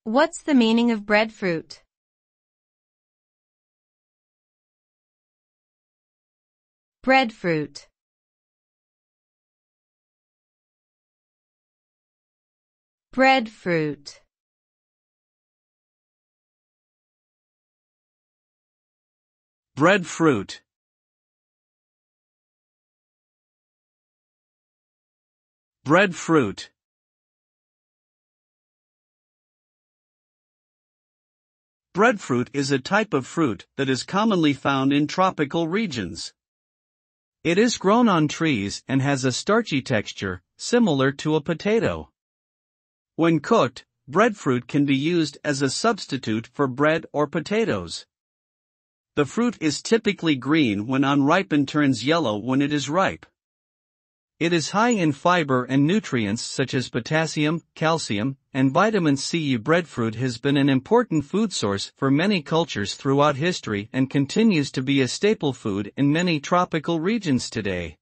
What's the meaning of breadfruit? Breadfruit. Breadfruit. Breadfruit. Breadfruit. Breadfruit is a type of fruit that is commonly found in tropical regions. It is grown on trees and has a starchy texture, similar to a potato. When cooked, breadfruit can be used as a substitute for bread or potatoes. The fruit is typically green when unripe and turns yellow when it is ripe. It is high in fiber and nutrients such as potassium, calcium, and vitamin C. Breadfruit has been an important food source for many cultures throughout history and continues to be a staple food in many tropical regions today.